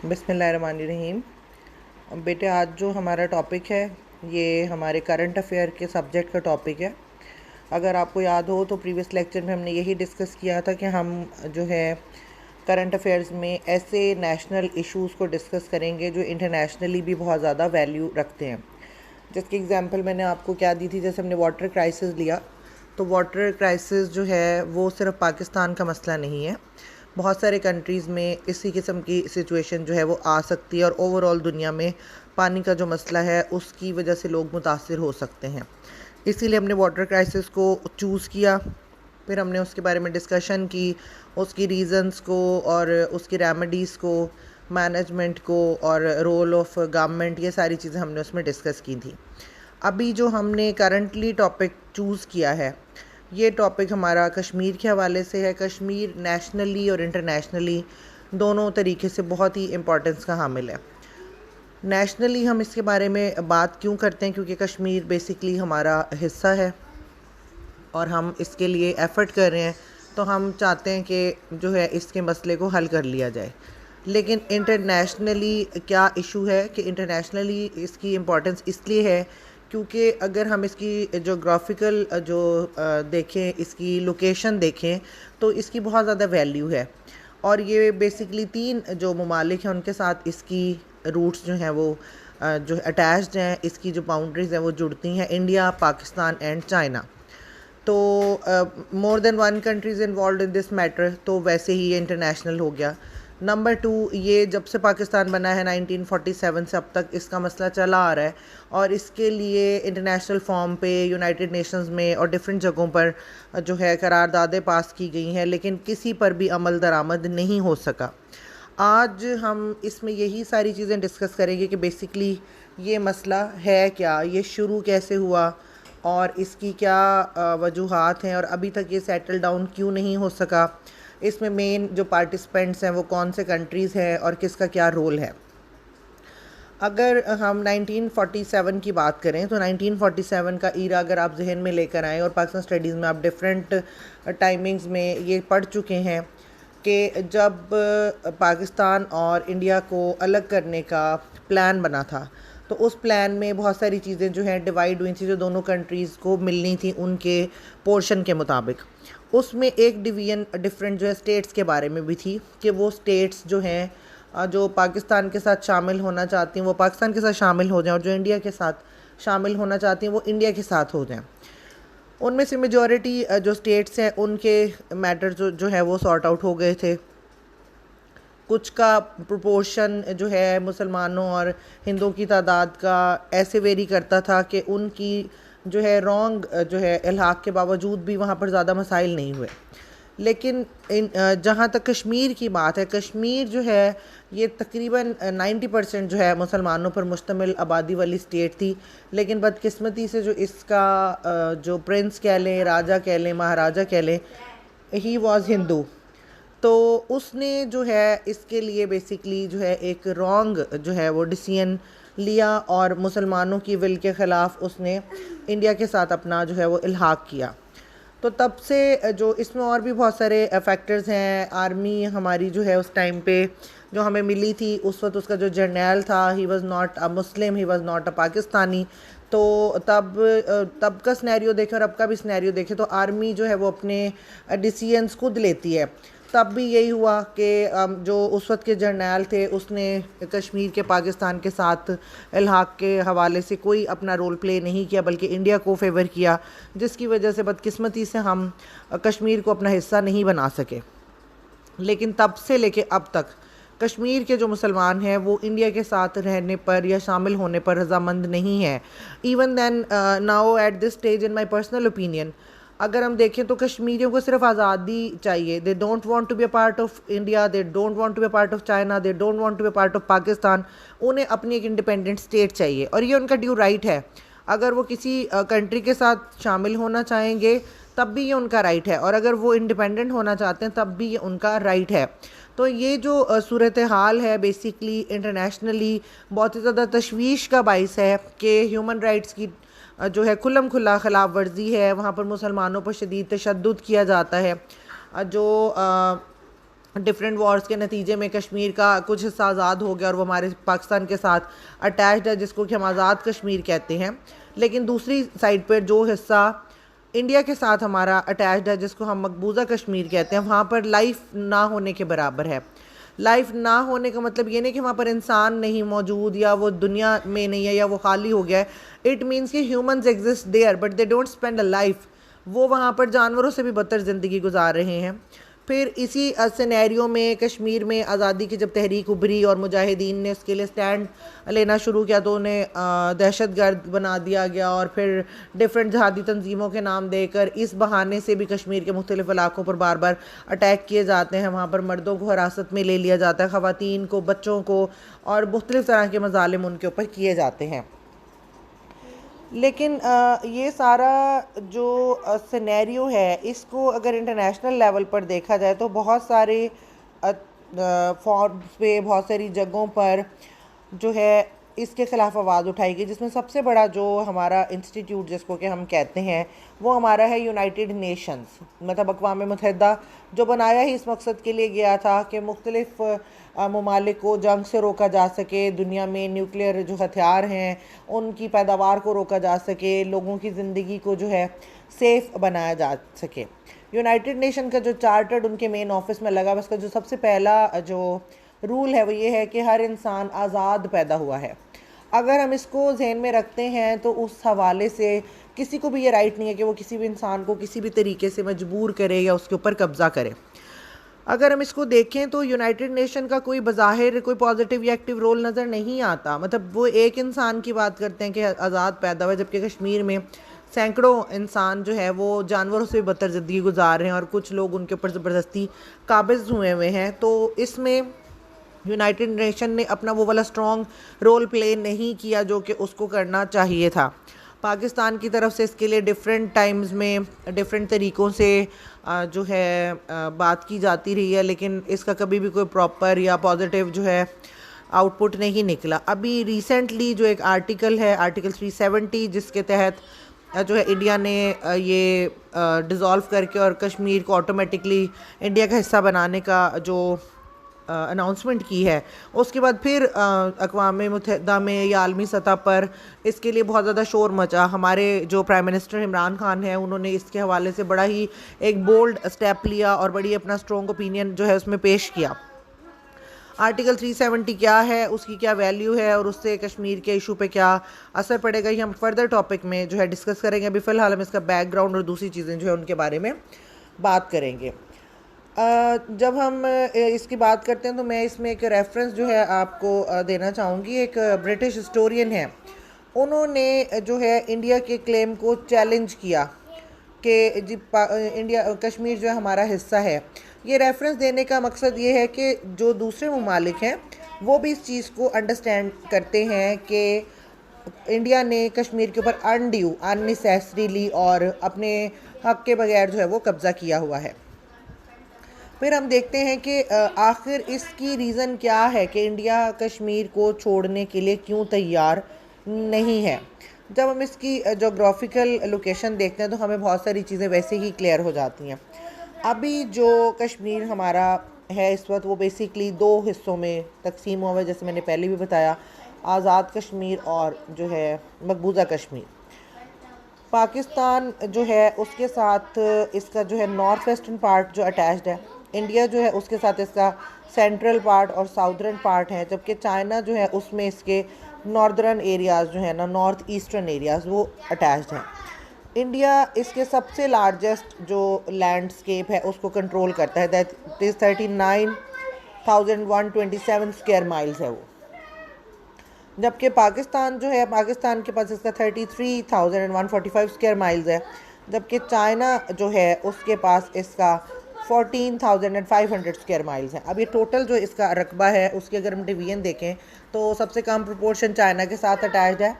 बिस्मिल्लाहिर्रहमानिर्रहीम। बेटे, आज जो हमारा टॉपिक है ये हमारे करंट अफेयर के सब्जेक्ट का टॉपिक है। अगर आपको याद हो तो प्रीवियस लेक्चर में हमने यही डिस्कस किया था कि हम जो है करंट अफेयर्स में ऐसे नेशनल इश्यूज़ को डिस्कस करेंगे जो इंटरनेशनली भी बहुत ज़्यादा वैल्यू रखते हैं। जिसकी एग्जांपल मैंने आपको क्या दी थी, जैसे हमने वाटर क्राइसिस लिया, तो वाटर क्राइसिस जो है वो सिर्फ पाकिस्तान का मसला नहीं है। बहुत सारे कंट्रीज़ में इसी किस्म की सिचुएशन जो है वो आ सकती है और ओवरऑल दुनिया में पानी का जो मसला है उसकी वजह से लोग मुतासिर हो सकते हैं। इसीलिए हमने वाटर क्राइसिस को चूज़ किया। फिर हमने उसके बारे में डिस्कशन की, उसकी रीज़न्स को और उसकी रेमेडीज़ को, मैनेजमेंट को और रोल ऑफ गवर्नमेंट, ये सारी चीज़ें हमने उसमें डिस्कस की थी। अभी जो हमने करंटली टॉपिक चूज़ किया है ये टॉपिक हमारा कश्मीर के हवाले से है। कश्मीर नेशनली और इंटरनेशनली दोनों तरीके से बहुत ही इम्पोर्टेंस का हामिल है। नेशनली हम इसके बारे में बात क्यों करते हैं, क्योंकि कश्मीर बेसिकली हमारा हिस्सा है और हम इसके लिए एफ़र्ट कर रहे हैं, तो हम चाहते हैं कि जो है इसके मसले को हल कर लिया जाए। लेकिन इंटरनेशनली क्या इशू है कि इंटरनेशनली इसकी इम्पोर्टेंस इसलिए है क्योंकि अगर हम इसकी जोग्राफ़िकल जो देखें, इसकी लोकेशन देखें, तो इसकी बहुत ज़्यादा वैल्यू है। और ये बेसिकली 3 जो ममालिक हैं उनके साथ इसकी रूट्स जो हैं वो जो अटैच्ड हैं, इसकी जो बाउंड्रीज़ हैं वो जुड़ती हैं, इंडिया, पाकिस्तान एंड चाइना। तो more than 1 countries involve in this matter, तो वैसे ही ये इंटरनेशनल हो गया। नंबर 2, ये जब से पाकिस्तान बना है 1947 से अब तक इसका मसला चला आ रहा है और इसके लिए इंटरनेशनल फॉर्म पे, यूनाइटेड नेशंस में और डिफरेंट जगहों पर जो है करारदादें पास की गई हैं, लेकिन किसी पर भी अमल दरामद नहीं हो सका। आज हम इसमें यही सारी चीज़ें डिस्कस करेंगे कि बेसिकली ये मसला है क्या, ये शुरू कैसे हुआ और इसकी क्या वजूहात हैं और अभी तक ये सेटल डाउन क्यों नहीं हो सका। इसमें मेन जो पार्टिसिपेंट्स हैं वो कौन से कंट्रीज़ हैं और किसका क्या रोल है। अगर हम 1947 की बात करें तो 1947 का ईरा अगर आप जहन में लेकर आएँ, और पाकिस्तान स्टडीज़ में आप डिफरेंट टाइमिंग्स में ये पढ़ चुके हैं कि जब पाकिस्तान और इंडिया को अलग करने का प्लान बना था, तो उस प्लान में बहुत सारी चीज़ें जो हैं डिवाइड हुई थी, जो दोनों कंट्रीज़ को मिलनी थी उनके पोर्शन के मुताबिक। उसमें एक डिवीजन डिफरेंट जो है स्टेट्स के बारे में भी थी कि वो स्टेट्स जो हैं जो पाकिस्तान के साथ शामिल होना चाहती हैं वो पाकिस्तान के साथ शामिल हो जाएं, और जो इंडिया के साथ शामिल होना चाहती हैं वो इंडिया के साथ हो जाएं। उनमें से मेजॉरिटी जो स्टेट्स हैं उनके मैटर जो है वो सॉर्ट आउट हो गए थे। कुछ का प्रोपोर्शन जो है मुसलमानों और हिंदुओं की तादाद का ऐसे वेरी करता था कि उनकी जो है रॉन्ग जो है इल्हाक के बावजूद भी वहाँ पर ज़्यादा मसाइल नहीं हुए। लेकिन जहाँ तक कश्मीर की बात है, कश्मीर जो है ये तकरीबन 90% जो है मुसलमानों पर मुश्तमिल आबादी वाली स्टेट थी, लेकिन बदकिस्मती से जो इसका जो प्रिंस कह लें, राजा कह लें, महाराजा कह लें, ही वॉज हिंदू। तो उसने जो है इसके लिए बेसिकली जो है एक रॉन्ग जो है वो डिसीजन लिया और मुसलमानों की विल के ख़िलाफ़ उसने इंडिया के साथ अपना जो है वो इल्हाक किया। तो तब से जो इसमें और भी बहुत सारे फैक्टर्स हैं। आर्मी हमारी जो है उस टाइम पे जो हमें मिली थी, उस वक्त उसका जो जर्नल था, he was not a Muslim, he was not a Pakistani. तो तब का सिनेरियो देखें और अब का भी सिनेरियो देखें तो आर्मी जो है वो अपने डिसीजंस खुद लेती है। तब भी यही हुआ कि जो उस वक्त के जर्नल थे उसने कश्मीर के पाकिस्तान के साथ इल्हाक के हवाले से कोई अपना रोल प्ले नहीं किया, बल्कि इंडिया को फेवर किया, जिसकी वजह से बदकिस्मती से हम कश्मीर को अपना हिस्सा नहीं बना सके। लेकिन तब से लेके अब तक कश्मीर के जो मुसलमान हैं वो इंडिया के साथ रहने पर या शामिल होने पर रजामंद नहीं है। Even then now at this stage in my personal opinion, अगर हम देखें तो कश्मीरियों को सिर्फ आज़ादी चाहिए। They don't want to be a part of India, they don't want to be a part of China, they don't want to be a part of Pakistan. उन्हें अपनी एक इंडिपेंडेंट स्टेट चाहिए और ये उनका ड्यू राइट है। अगर वो किसी कंट्री के साथ शामिल होना चाहेंगे तब भी ये उनका राइट है, और अगर वो इंडिपेंडेंट होना चाहते हैं तब भी ये उनका राइट है। तो ये जो सूरत हाल है बेसिकली इंटरनेशनली बहुत ही ज़्यादा तशवीश का बाइस है कि ह्यूमन राइट्स की जो है खुल्लम खुल्ला ख़िलाफ़ वर्जी है। वहाँ पर मुसलमानों पर शदीद तशद्दुद किया जाता है। जो डिफरेंट वॉर्स के नतीजे में कश्मीर का कुछ हिस्सा आज़ाद हो गया और वो हमारे पाकिस्तान के साथ अटैच्ड है, जिसको कि हम आज़ाद कश्मीर कहते हैं। लेकिन दूसरी साइड पर जो हिस्सा इंडिया के साथ हमारा अटैच्ड है, जिसको हम मकबूजा कश्मीर कहते हैं, वहाँ पर लाइफ ना होने के बराबर है। लाइफ ना होने का मतलब ये नहीं कि वहाँ पर इंसान नहीं मौजूद या वो दुनिया में नहीं है या वो खाली हो गया है। इट मीन्स कि humans exist there but they don't spend a life. वो वहाँ पर जानवरों से भी बदतर ज़िंदगी गुजार रहे हैं। फिर इसी सिनेरियो में कश्मीर में आज़ादी की जब तहरीक उभरी और मुजाहिदीन ने उसके लिए स्टैंड लेना शुरू किया तो उन्हें दहशतगर्द बना दिया गया और फिर डिफरेंट जहादी तंजीमों के नाम देकर इस बहाने से भी कश्मीर के मुख्तलिफ़ इलाकों पर बार बार अटैक किए जाते हैं। वहाँ पर मर्दों को हिरासत में ले लिया जाता है, ख़वातीन को, बच्चों को, और मुख्तलिफ़ तरह के मज़ालिम उनके ऊपर किए जाते हैं। लेकिन ये सारा जो सिनेरियो है, इसको अगर इंटरनेशनल लेवल पर देखा जाए तो बहुत सारे फॉर्म्स पे, बहुत सारी जगहों पर जो है इसके ख़िलाफ़ आवाज़ उठाई गई, जिसमें सबसे बड़ा जो हमारा इंस्टीट्यूट जिसको कि हम कहते हैं वो हमारा है यूनाइटेड नेशंस, मतलब अक़वाम मुत्तहिदा, जो बनाया ही इस मकसद के लिए गया था कि मुख्तलिफ़ ममालिक को जंग से रोका जा सके, दुनिया में न्यूक्लियर जो हथियार हैं उनकी पैदावार को रोका जा सके, लोगों की ज़िंदगी को जो है सेफ़ बनाया जा सके। यूनाइटेड नेशन का जो चार्टर्ड उनके मेन ऑफिस में लगा, उसका जो सबसे पहला जो रूल है वो ये है कि हर इंसान आज़ाद पैदा हुआ है। अगर हम इसको जहन में रखते हैं तो उस हवाले से किसी को भी ये राइट नहीं है कि वो किसी भी इंसान को किसी भी तरीके से मजबूर करे या उसके ऊपर कब्ज़ा करे। अगर हम इसको देखें तो यूनाइटेड नेशन का कोई बज़ाहिर कोई पॉजिटिव या एक्टिव रोल नज़र नहीं आता। मतलब वो एक इंसान की बात करते हैं कि आज़ाद पैदा हुआ, जबकि कश्मीर में सैकड़ों इंसान जो है वो जानवरों से भी बदतर ज़िंदगी गुजार रहे हैं और कुछ लोग उनके ऊपर ज़बरदस्ती काबिज़ हुए हैं। तो इसमें यूनाइटेड नेशन ने अपना वो वाला स्ट्रॉन्ग रोल प्ले नहीं किया जो कि उसको करना चाहिए था। पाकिस्तान की तरफ से इसके लिए डिफरेंट टाइम्स में डिफरेंट तरीक़ों से जो है बात की जाती रही है, लेकिन इसका कभी भी कोई प्रॉपर या पॉजिटिव जो है आउटपुट नहीं निकला। अभी रिसेंटली जो एक आर्टिकल है, आर्टिकल 370, जिसके तहत जो है इंडिया ने ये डिज़ोल्व करके और कश्मीर को ऑटोमेटिकली इंडिया का हिस्सा बनाने का जो अनाउंसमेंट की है, उसके बाद फिर अक़वाम मुत्तहिदा में या आलमी सतह पर इसके लिए बहुत ज़्यादा शोर मचा। हमारे जो प्राइम मिनिस्टर इमरान खान हैं उन्होंने इसके हवाले से बड़ा ही एक बोल्ड स्टेप लिया और बड़ी अपना स्ट्रॉन्ग ओपिनियन जो है उसमें पेश किया। आर्टिकल 370 क्या है, उसकी क्या वैल्यू है और उससे कश्मीर के इशू पे क्या असर पड़ेगा, ये हम फर्दर टॉपिक में जो है डिस्कस करेंगे। अभी फ़िलहाल हम इसका बैकग्राउंड और दूसरी चीज़ें जो है उनके बारे में बात करेंगे। जब हम इसकी बात करते हैं तो मैं इसमें एक रेफरेंस जो है आपको देना चाहूँगी। एक ब्रिटिश हिस्टोरियन है, उन्होंने जो है इंडिया के क्लेम को चैलेंज किया कि इंडिया कश्मीर जो है हमारा हिस्सा है। ये रेफरेंस देने का मकसद ये है कि जो दूसरे ममालिक हैं वो भी इस चीज़ को अंडरस्टैंड करते हैं कि इंडिया ने कश्मीर के ऊपर अनड्यू, अननेसेसरीली और अपने हक़ के बगैर जो है वो कब्ज़ा किया हुआ है। फिर हम देखते हैं कि आखिर इसकी रीज़न क्या है कि इंडिया कश्मीर को छोड़ने के लिए क्यों तैयार नहीं है। जब हम इसकी जोग्राफिकल लोकेशन देखते हैं तो हमें बहुत सारी चीज़ें वैसे ही क्लियर हो जाती हैं। अभी जो कश्मीर हमारा है इस वक्त वो बेसिकली दो हिस्सों में तकसीम हुआ है, जैसे मैंने पहले भी बताया, आज़ाद कश्मीर और जो है मकबूजा कश्मीर। पाकिस्तान जो है उसके साथ इसका जो है नॉर्थ वेस्टर्न पार्ट जो अटैच्ड है, इंडिया जो है उसके साथ इसका सेंट्रल पार्ट और साउदर्न पार्ट है, जबकि चाइना जो है उसमें इसके नॉर्दर्न एरियाज़ जो है ना, नॉर्थ ईस्टर्न एरियाज़ वो अटैच्ड हैं। इंडिया इसके सबसे लार्जेस्ट जो लैंडस्केप है उसको कंट्रोल करता है, दैट इज़ 39,127 स्क्वायर माइल्स है वो। जबकि पाकिस्तान जो है, पाकिस्तान के पास इसका 33,145 स्क्वायर माइल्स है, जबकि चाइना जो है उसके पास इसका 14,500 स्क्वायर माइल्स हैं। अब ये टोटल जो इसका रकबा है उसकी अगर हम डिवीजन देखें तो सबसे कम प्रोपोर्शन चाइना के साथ अटैच्ड है,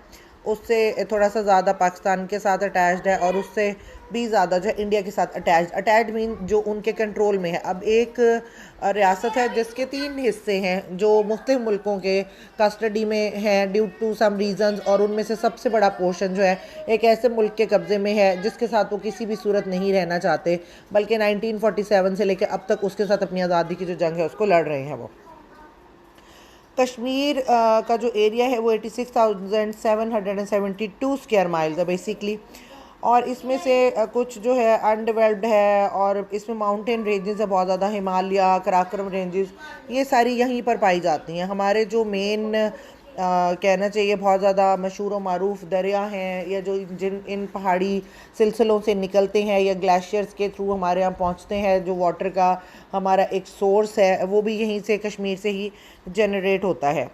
उससे थोड़ा सा ज़्यादा पाकिस्तान के साथ अटैच्ड है और उससे भी ज़्यादा जो है इंडिया के साथ अटैच्ड मीन जो उनके कंट्रोल में है। अब एक रियासत है जिसके 3 हिस्से हैं जो मुख्तलिफ मुल्कों के कस्टडी में हैं ड्यू टू सम रीज़न्स, और उनमें से सबसे बड़ा पोर्शन जो है एक ऐसे मुल्क के कब्ज़े में है जिसके साथ वो किसी भी सूरत नहीं रहना चाहते, बल्कि 1947 से लेकर अब तक उसके साथ अपनी आज़ादी की जो जंग है उसको लड़ रहे हैं। वो कश्मीर का जो एरिया है वो 86,772 स्क्वायर माइल्स है बेसिकली, और इसमें से कुछ जो है अनडेवलप्ड है, और इसमें माउंटेन रेंजेस है बहुत ज़्यादा, हिमालय, कराकोरम रेंजेस, ये सारी यहीं पर पाई जाती हैं। हमारे जो मेन कहना चाहिए बहुत ज़्यादा मशहूर व मारूफ दरिया हैं, या जो जिन इन पहाड़ी सिलसिलों से निकलते हैं या ग्लेशियर्स के थ्रू हमारे यहाँ पहुँचते हैं, जो वाटर का हमारा एक सोर्स है वो भी यहीं से कश्मीर से ही जनरेट होता है।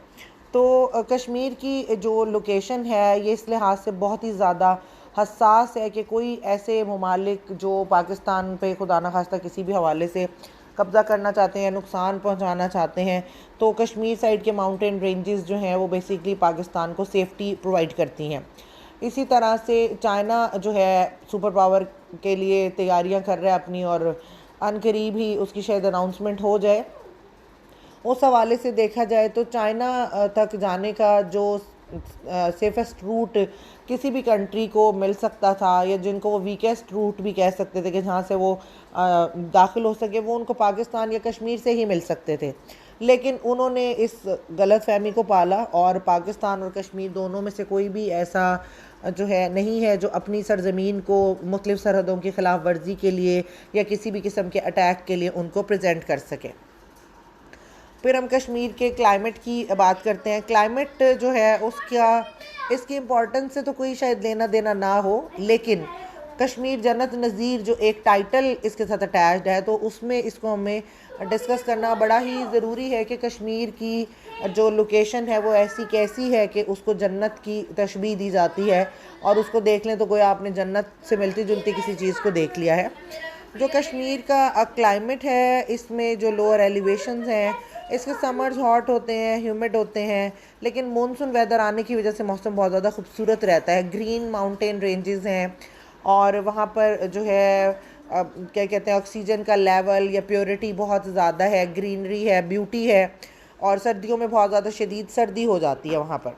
तो कश्मीर की जो लोकेशन है ये इस लिहाज से बहुत ही ज़्यादा हसास है कि कोई ऐसे ममालिक जो पाकिस्तान पे खुदा न खास्ता किसी भी हवाले से कब्ज़ा करना चाहते हैं, नुकसान पहुंचाना चाहते हैं, तो कश्मीर साइड के माउंटेन रेंजेस जो हैं वो बेसिकली पाकिस्तान को सेफ्टी प्रोवाइड करती हैं। इसी तरह से चाइना जो है सुपर पावर के लिए तैयारियां कर रहा है अपनी, और अनकरीब ही उसकी शायद अनाउंसमेंट हो जाए। उस हवाले से देखा जाए तो चाइना तक जाने का जो सेफेस्ट रूट किसी भी कंट्री को मिल सकता था, या जिनको वो वीकेस्ट रूट भी कह सकते थे कि जहाँ से वो दाखिल हो सके, वो उनको पाकिस्तान या कश्मीर से ही मिल सकते थे। लेकिन उन्होंने इस गलत फहमी को पाला, और पाकिस्तान और कश्मीर दोनों में से कोई भी ऐसा जो है नहीं है जो अपनी सरजमीन को मुख्तलिफ सरहदों की खिलाफ वर्जी के लिए या किसी भी किस्म के अटैक के लिए उनको प्रेजेंट कर सके। फिर हम कश्मीर के क्लाइमेट की बात करते हैं। क्लाइमेट जो है उसका इसकी इम्पोर्टेंस से तो कोई शायद लेना देना ना हो, लेकिन कश्मीर जन्नत नज़ीर जो एक टाइटल इसके साथ अटैच्ड है, तो उसमें इसको हमें डिस्कस करना बड़ा ही ज़रूरी है कि कश्मीर की जो लोकेशन है वो ऐसी कैसी है कि उसको जन्नत की तशबीह दी जाती है, और उसको देख लें तो गोया आपने जन्नत से मिलती जुलती किसी चीज़ को देख लिया है। जो कश्मीर का क्लाइमेट है, इसमें जो लोअर एलिवेशंस हैं, इसके समर्स हॉट होते हैं, ह्यूमिड होते हैं, लेकिन मानसून वेदर आने की वजह से मौसम बहुत ज़्यादा खूबसूरत रहता है। ग्रीन माउंटेन रेंजेस हैं, और वहाँ पर जो है क्या कहते हैं ऑक्सीजन का लेवल या प्योरिटी बहुत ज़्यादा है, ग्रीनरी है, ब्यूटी है, और सर्दियों में बहुत ज़्यादा शदीद सर्दी हो जाती है वहाँ पर।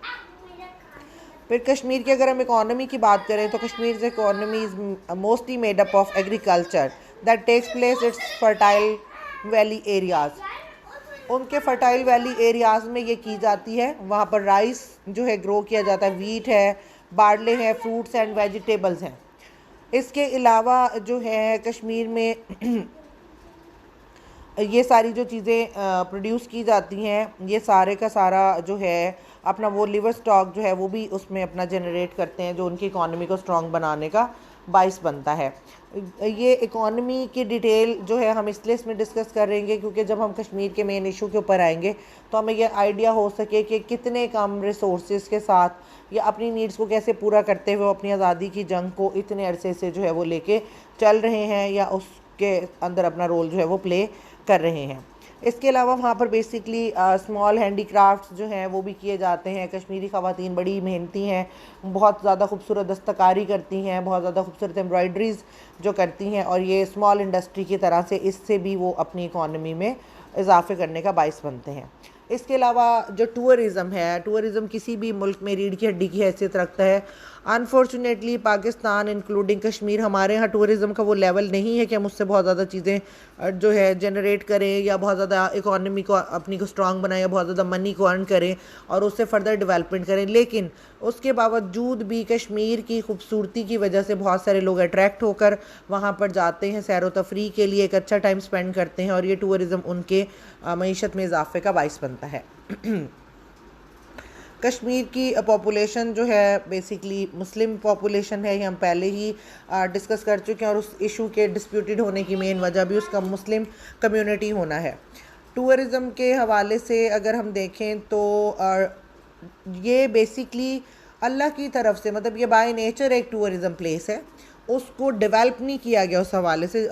फिर कश्मीर की अगर हम इकोनॉमी की बात करें तो कश्मीर से economy is mostly made up of agriculture that takes place it's fertile valley areas. उनके फर्टाइल वैली एरियाज़ में ये की जाती है, वहाँ पर राइस जो है ग्रो किया जाता है, वीट है, बार्ले है, फ्रूट्स एंड वेजिटेबल्स हैं। इसके अलावा जो है कश्मीर में ये सारी जो चीज़ें प्रोड्यूस की जाती हैं, ये सारे का सारा जो है अपना वो लिवर स्टॉक जो है वो भी उसमें अपना जनरेट करते हैं, जो उनकी इकॉनमी को स्ट्रॉन्ग बनाने का बाइस बनता है। ये इकॉनमी की डिटेल जो है हम इसलिए इसमें डिस्कस करेंगे क्योंकि जब हम कश्मीर के मेन इशू के ऊपर आएंगे तो हमें यह आइडिया हो सके कि कितने कम रिसोर्सेज के साथ या अपनी नीड्स को कैसे पूरा करते हुए अपनी आज़ादी की जंग को इतने अरसे से जो है वो लेके चल रहे हैं, या उसके अंदर अपना रोल जो है वो प्ले कर रहे हैं। इसके अलावा वहाँ पर बेसिकली स्मॉल हैंडीक्राफ्ट्स जो हैं वो भी किए जाते हैं। कश्मीरी ख़वातीन बड़ी मेहनती हैं, बहुत ज़्यादा खूबसूरत दस्तकारी करती हैं, बहुत ज़्यादा खूबसूरत एम्ब्रॉयडरीज़ जो करती हैं, और ये स्मॉल इंडस्ट्री की तरह से इससे भी वो अपनी इकॉनमी में इजाफे करने का बाइस बनते हैं। इसके अलावा जो टूरिज़म है, टूरिज़म किसी भी मुल्क में रीढ़ की हड्डी की हैसियत रखता है। अनफॉर्चुनेटली पाकिस्तान इंक्लूडिंग कश्मीर, हमारे यहाँ टूरिज़म का वो लेवल नहीं है कि हम उससे बहुत ज़्यादा चीज़ें जो है जनरेट करें, या बहुत ज़्यादा इकॉनमी को अपनी को स्ट्रॉन्ग बनाएं, या बहुत ज़्यादा मनी को अर्न करें और उससे फर्दर डेवलपमेंट करें। लेकिन उसके बावजूद भी कश्मीर की खूबसूरती की वजह से बहुत सारे लोग अट्रैक्ट होकर वहाँ पर जाते हैं, सैर व तफरी के लिए एक अच्छा टाइम स्पेंड करते हैं, और ये टूरिज़म उनके मईशत में इजाफे का बाइस बनता है। कश्मीर की पॉपुलेशन जो है बेसिकली मुस्लिम पॉपुलेशन है, ये हम पहले ही डिस्कस कर चुके हैं, और उस इशू के डिस्प्यूटेड होने की मेन वजह भी उसका मुस्लिम कम्युनिटी होना है। टूरिज़म के हवाले से अगर हम देखें तो ये बेसिकली अल्लाह की तरफ से, मतलब ये बाय नेचर एक टूरिज़म प्लेस है, उसको डेवलप नहीं किया गया उस हवाले से।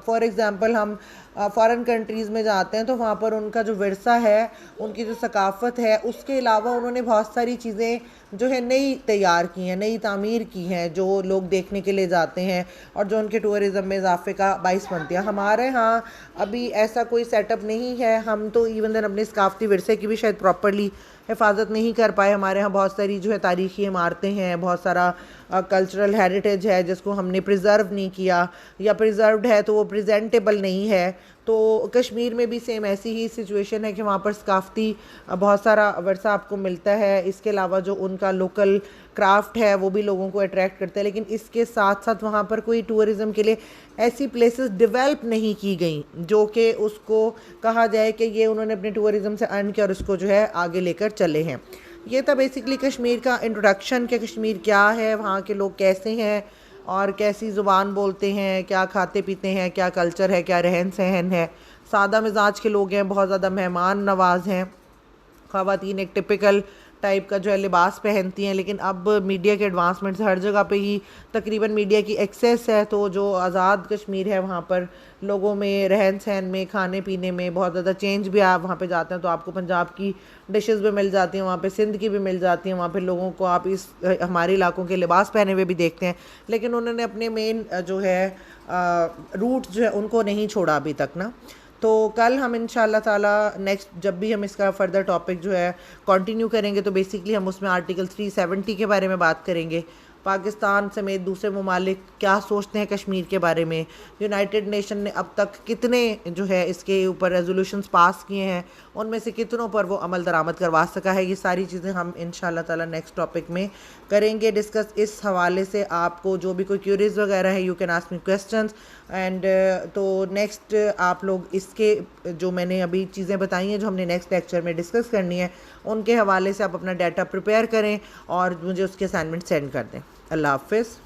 फॉर एग्ज़ाम्पल हम फ़ॉरेन कंट्रीज़ में जाते हैं तो वहाँ पर उनका जो विरसा है, उनकी जो सकाफ़त है, उसके अलावा उन्होंने बहुत सारी चीज़ें जो है नई तैयार की हैं, नई तामीर की हैं, जो लोग देखने के लिए जाते हैं और जो उनके टूरिज़्म में इजाफे का बाइस बनती है। हमारे यहाँ अभी ऐसा कोई सेटअप नहीं है। हम तो इवन देन अपने सकाफ़ती विरसे की भी शायद प्रॉपरली हिफाजत नहीं कर पाए। हमारे यहाँ बहुत सारी जो है तारीख़ी इमारतें हैं, बहुत सारा कल्चरल हेरिटेज है जिसको हमने प्रिजर्व नहीं किया, या प्रिजर्व्ड है तो वो प्रेजेंटेबल नहीं है। तो कश्मीर में भी सेम ऐसी ही सिचुएशन है कि वहाँ पर सकाफ़ती बहुत सारा वर्सा आपको मिलता है। इसके अलावा जो उनका लोकल क्राफ्ट है वो भी लोगों को अट्रैक्ट करता है, लेकिन इसके साथ साथ वहाँ पर कोई टूरिज़्म के लिए ऐसी प्लेसेस डेवलप नहीं की गई जो कि उसको कहा जाए कि ये उन्होंने अपने टूरिज़्म से अर्न किया और उसको जो है आगे लेकर चले हैं। ये था बेसिकली कश्मीर का इंट्रोडक्शन कि कश्मीर क्या है, वहाँ के लोग कैसे हैं और कैसी ज़ुबान बोलते हैं, क्या खाते पीते हैं, क्या कल्चर है, क्या रहन सहन है। सादा मिजाज के लोग हैं, बहुत ज़्यादा मेहमान नवाज हैं। ख़वातीन एक टिपिकल टाइप का जो है लिबास पहनती हैं, लेकिन अब मीडिया के एडवांसमेंट से हर जगह पे ही तकरीबन मीडिया की एक्सेस है, तो जो आज़ाद कश्मीर है वहाँ पर लोगों में, रहन सहन में, खाने पीने में बहुत ज़्यादा चेंज भी आप वहाँ पे जाते हैं तो आपको पंजाब की डिशेस भी मिल जाती हैं, वहाँ पे सिंध की भी मिल जाती हैं, वहाँ पे लोगों को आप इस हमारे इलाकों के लिबास पहने हुए भी देखते हैं, लेकिन उन्होंने अपने मेन जो है रूट्स जो है उनको नहीं छोड़ा अभी तक ना। तो कल हम इंशाल्लाह ताला नेक्स्ट जब भी हम इसका फर्दर टॉपिक जो है कंटिन्यू करेंगे तो बेसिकली हम उसमें आर्टिकल 370 के बारे में बात करेंगे। पाकिस्तान समेत दूसरे ममालिक क्या सोचते हैं कश्मीर के बारे में, यूनाइटेड नेशन ने अब तक कितने जो है इसके ऊपर रेजोल्यूशंस पास किए हैं, उनमें से कितनों पर वो अमल दरामद करवा सका है। ये सारी चीज़ें हम इंशाल्लाह ताला नेक्स्ट टॉपिक में करेंगे डिस्कस। इस हवाले से आपको जो भी कोई क्यूरीज वगैरह है you can ask me questions and तो नेक्स्ट आप लोग इसके जो मैंने अभी चीज़ें बताई हैं जो हमने नेक्स्ट लेक्चर में डिस्कस करनी है उनके हवाले से आप अपना डाटा प्रिपेयर करें और मुझे उसके असाइनमेंट सेंड कर दें। अल्लाह हाफ़िज़।